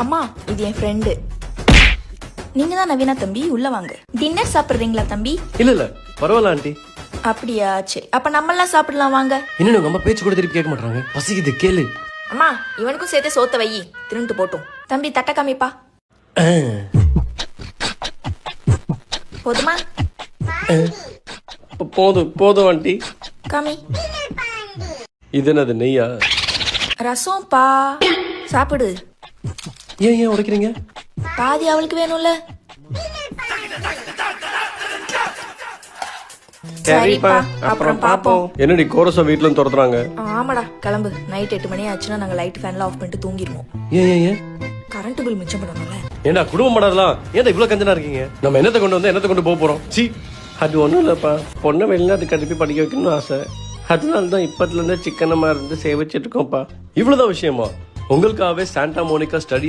அம்மா இது என் ஃப்ரெண்டு. நீங்க தான் நவீனா தம்பி, உள்ள வாங்க. டின்னர் சாப்பிடுறீங்களா தம்பி? இல்ல பரவாயில்ல ஆண்டி. அப்படியா, சரி. அப்ப நம்ம எல்லாம் சாப்பிடலாம் வாங்க. இன்னும் உங்க அம்மா பேச்சு கூட திருப்பி கேட்க மாட்டாங்க. பசிக்குது கேளு. அம்மா இவனுக்கும் சேர்த்து சோத்த வை, திருண்டு போட்டும். தம்பி தட்ட காமிப்பா. போதுமா? போதும் ஆண்டி. காமி. இது என்னது, நெய்யா? ரசம் பா, சாப்பிடு. ஏன் உடைக்கிறீங்க? பாதி அவளுக்கு வேணும்ல. சரிப்பா, அப்புறம் பாப்போம். என்னடி கோரசம் வீட்டுல இருந்து துரத்துறாங்க? ஆமாடா, கிளம்பு. நைட் 8 மணி ஆச்சுன்னா நாங்க லைட் ஃபேன்ல ஆஃப் பண்ணிட்டு தூங்கிடுவோம். ஏன் கரண்ட் பில் மிச்சம் பண்ணணும்ல. ஏண்டா குடும்பம் பண்ணலாம், ஏன்டா இவ்வளவு கஞ்சனா இருக்கீங்க? நம்ம என்னத்தை கொண்டு போக போறோம்? சி, அது ஒண்ணும் இல்லப்பா. பொண்ணை வெளிநாட்டுக்கு அனுப்பி படிக்க வைக்கணும்னு ஆசை. அதனாலதான் இப்பத்துல இருந்து சிக்கனமா இருந்து சேவிச்சிட்டு இருக்கோம்ப்பா. இவ்வளவுதான் விஷயமா? உங்களுக்காகவே சாண்டா மோனிகா ஸ்டடி